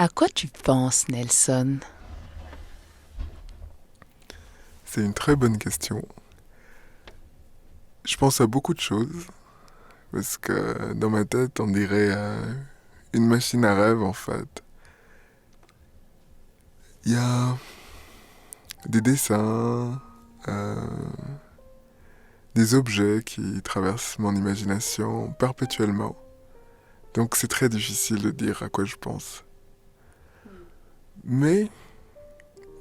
À quoi tu penses, Nelson? C'est une très bonne question. Je pense à beaucoup de choses, parce que dans ma tête, on dirait une machine à rêve en fait. Il y a des dessins, euh, des objets qui traversent mon imagination perpétuellement. Donc c'est très difficile de dire à quoi je pense. Mais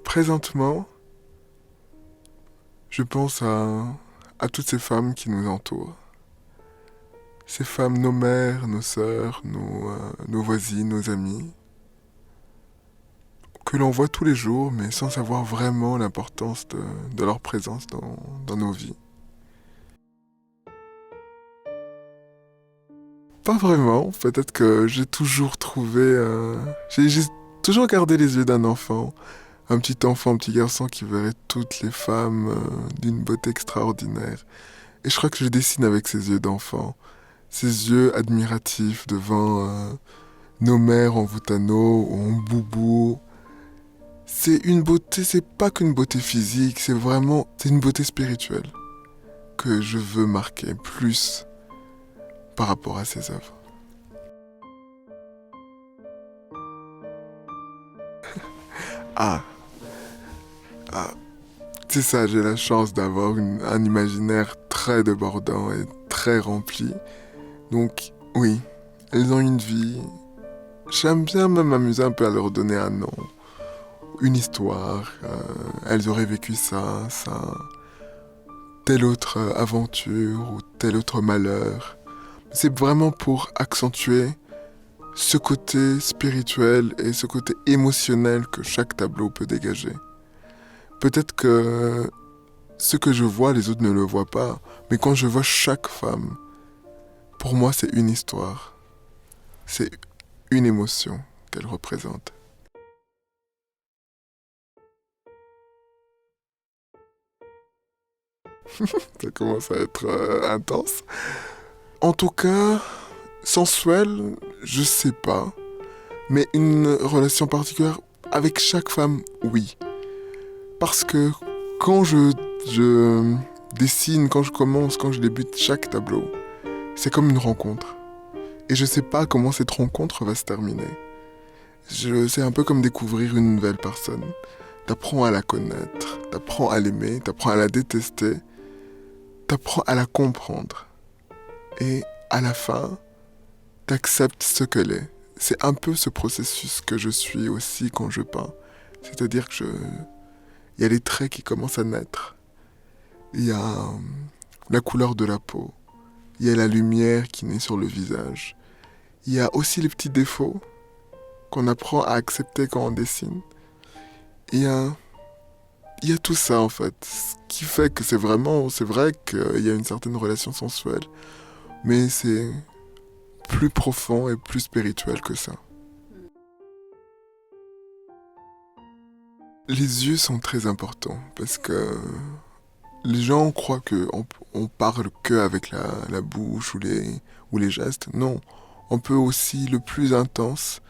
présentement, je pense à toutes ces femmes qui nous entourent. Ces femmes, nos mères, nos sœurs, nos voisines, nos amies, que l'on voit tous les jours, mais sans savoir vraiment l'importance de leur présence dans nos vies. Pas vraiment, peut-être que j'ai toujours trouvé... j'ai toujours gardé les yeux d'un enfant, un petit garçon qui verrait toutes les femmes d'une beauté extraordinaire. Et je crois que je dessine avec ces yeux d'enfant, ces yeux admiratifs devant nos mères en Voutano ou en Boubou. C'est une beauté, c'est pas qu'une beauté physique, c'est une beauté spirituelle que je veux marquer plus par rapport à ses œuvres. Ah, ah, c'est ça, j'ai la chance d'avoir un imaginaire très débordant et très rempli. Donc, oui, elles ont une vie. J'aime bien même m'amuser un peu à leur donner un nom, une histoire. Elles auraient vécu ça, ça, telle autre aventure ou tel autre malheur. C'est vraiment pour accentuer ce côté spirituel et ce côté émotionnel que chaque tableau peut dégager. Peut-être que ce que je vois, les autres ne le voient pas, mais quand je vois chaque femme, pour moi c'est une histoire, c'est une émotion qu'elle représente. Ça commence à être intense. En tout cas, sensuel, je sais pas, mais une relation particulière avec chaque femme, oui. Parce que quand je dessine, quand je commence, quand je débute chaque tableau, c'est comme une rencontre. Et je sais pas comment cette rencontre va se terminer. C'est un peu comme découvrir une nouvelle personne. T'apprends à la connaître, t'apprends à l'aimer, t'apprends à la détester, t'apprends à la comprendre. Et à la fin, t'acceptes ce qu'elle est. C'est un peu ce processus que je suis aussi quand je peins. C'est-à-dire que il y a les traits qui commencent à naître. Il y a la couleur de la peau. Il y a la lumière qui naît sur le visage. Il y a aussi les petits défauts qu'on apprend à accepter quand on dessine. Il y a, il y a tout ça en fait. Ce qui fait que c'est vrai qu'il y a une certaine relation sensuelle. Mais c'est plus profond et plus spirituel que ça. Les yeux sont très importants parce que les gens croient on parle que avec la bouche ou les gestes. Non, on peut aussi, le plus intense,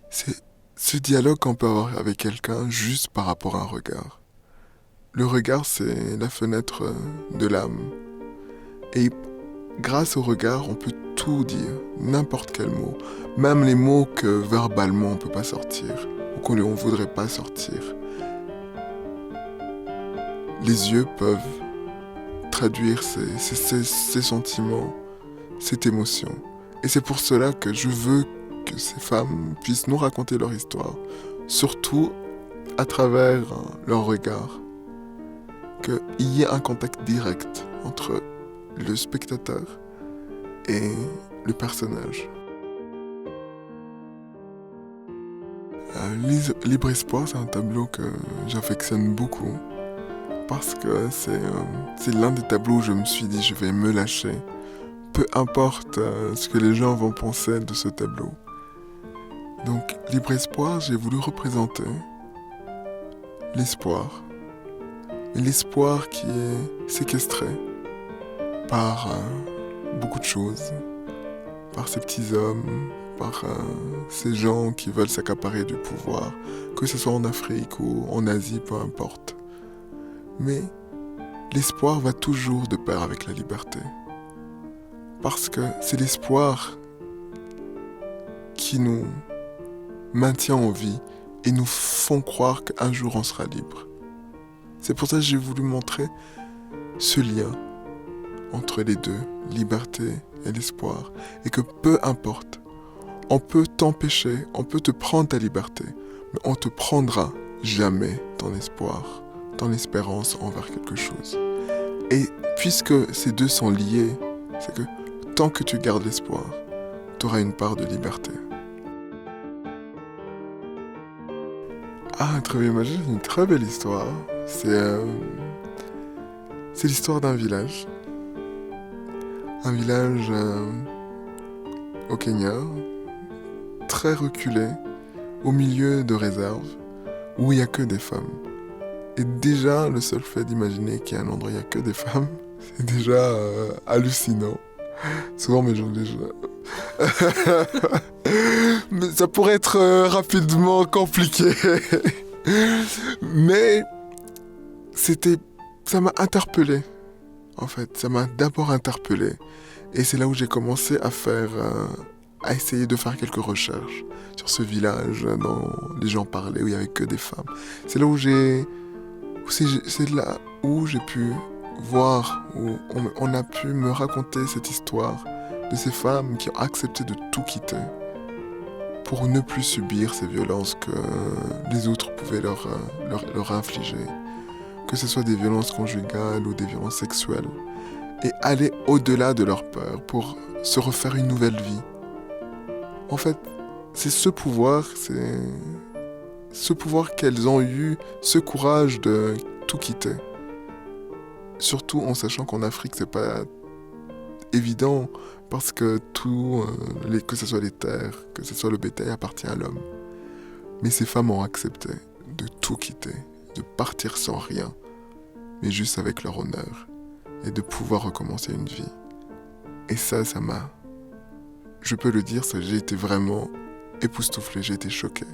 c'est ce dialogue qu'on peut avoir avec quelqu'un juste par rapport à un regard. Le regard, c'est la fenêtre de l'âme. Et grâce au regard, on peut tout dire, n'importe quel mot. Même les mots que verbalement on ne peut pas sortir, ou qu'on ne voudrait pas sortir. Les yeux peuvent traduire ces sentiments, cette émotion. Et c'est pour cela que je veux que ces femmes puissent nous raconter leur histoire, surtout à travers leur regard, qu'il y ait un contact direct entre le spectateur et le personnage. Libre Espoir, c'est un tableau que j'affectionne beaucoup parce que c'est l'un des tableaux où je me suis dit je vais me lâcher. Peu importe ce que les gens vont penser de ce tableau. Donc, Libre Espoir, j'ai voulu représenter l'espoir. Et l'espoir qui est séquestré par beaucoup de choses, par ces petits hommes, par ces gens qui veulent s'accaparer du pouvoir, que ce soit en Afrique ou en Asie, peu importe. Mais l'espoir va toujours de pair avec la liberté. Parce que c'est l'espoir qui nous maintient en vie et nous font croire qu'un jour on sera libre. C'est pour ça que j'ai voulu montrer ce lien entre les deux, liberté et l'espoir, et que peu importe, on peut t'empêcher, on peut te prendre ta liberté, mais on te prendra jamais ton espoir, ton espérance envers quelque chose. Et puisque ces deux sont liés, c'est que tant que tu gardes l'espoir, tu auras une part de liberté. Ah, très bien, moi j'ai une très belle histoire. C'est l'histoire d'un village. Un village au Kenya, très reculé, au milieu de réserves, où il n'y a que des femmes. Et déjà, le seul fait d'imaginer qu'il y a un endroit où il n'y a que des femmes, c'est déjà hallucinant. Souvent, mes gens déjà... Mais ça pourrait être rapidement compliqué. Mais ça m'a interpellé. En fait, ça m'a d'abord interpellé. Et c'est là où j'ai commencé à essayer de faire quelques recherches sur ce village dont les gens parlaient, où il n'y avait que des femmes. C'est là où j'ai pu voir, où on a pu me raconter cette histoire de ces femmes qui ont accepté de tout quitter pour ne plus subir ces violences que les autres pouvaient leur infliger, que ce soit des violences conjugales ou des violences sexuelles, et aller au-delà de leur peur pour se refaire une nouvelle vie. En fait, c'est ce pouvoir qu'elles ont eu, ce courage de tout quitter. Surtout en sachant qu'en Afrique, c'est pas évident, parce que que ce soit les terres, que ce soit le bétail, appartient à l'homme. Mais ces femmes ont accepté de tout quitter, de partir sans rien, mais juste avec leur honneur, et de pouvoir recommencer une vie. Et ça m'a... Je peux le dire, j'ai été vraiment époustouflé, j'ai été choqué.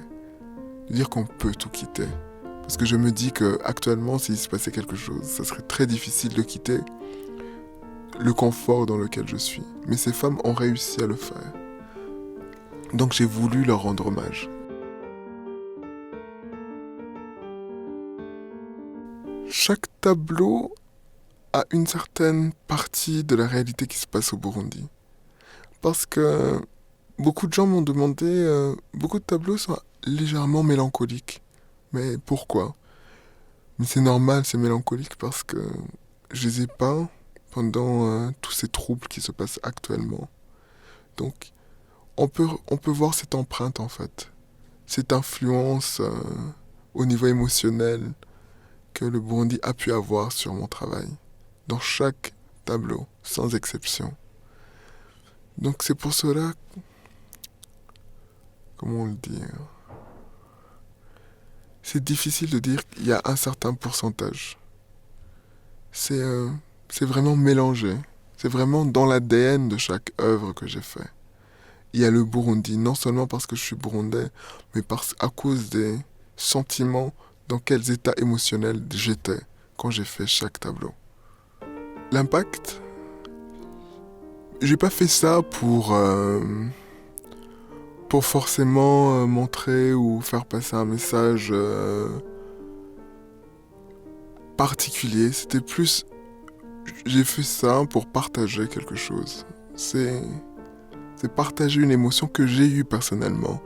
De dire qu'on peut tout quitter. Parce que je me dis qu'actuellement, s'il se passait quelque chose, ça serait très difficile de quitter le confort dans lequel je suis. Mais ces femmes ont réussi à le faire. Donc j'ai voulu leur rendre hommage. Chaque tableau a une certaine partie de la réalité qui se passe au Burundi. Parce que beaucoup de gens m'ont demandé, beaucoup de tableaux sont légèrement mélancoliques. Mais pourquoi ? Mais c'est normal, c'est mélancolique parce que je les ai peints pendant tous ces troubles qui se passent actuellement. Donc, on peut voir cette empreinte en fait, cette influence au niveau émotionnel que le Burundi a pu avoir sur mon travail, dans chaque tableau, sans exception. Donc c'est pour cela, comment le dire, c'est difficile de dire qu'il y a un certain pourcentage. C'est vraiment mélangé. C'est vraiment dans l'ADN de chaque œuvre que j'ai fait. Il y a le Burundi, non seulement parce que je suis burundais, mais à cause des sentiments dans quels états émotionnels j'étais quand j'ai fait chaque tableau. L'impact, j'ai pas fait ça pour forcément montrer ou faire passer un message particulier. C'était plus, j'ai fait ça pour partager quelque chose. C'est partager une émotion que j'ai eue personnellement.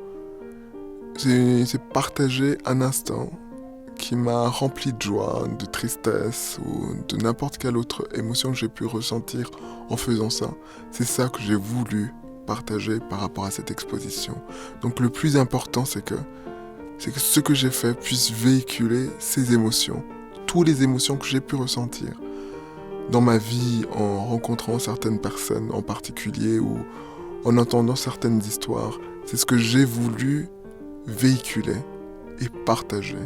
C'est partager un instant qui m'a rempli de joie, de tristesse ou de n'importe quelle autre émotion que j'ai pu ressentir en faisant ça. C'est ça que j'ai voulu partager par rapport à cette exposition. Donc le plus important, c'est que ce que j'ai fait puisse véhiculer ces émotions, toutes les émotions que j'ai pu ressentir dans ma vie en rencontrant certaines personnes en particulier ou en entendant certaines histoires. C'est ce que j'ai voulu véhiculer et partager.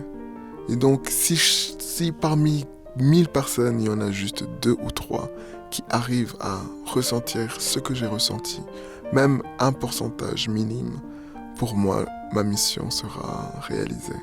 Et donc si parmi 1000 personnes, il y en a juste 2 ou 3 qui arrivent à ressentir ce que j'ai ressenti, même un pourcentage minime, pour moi, ma mission sera réalisée.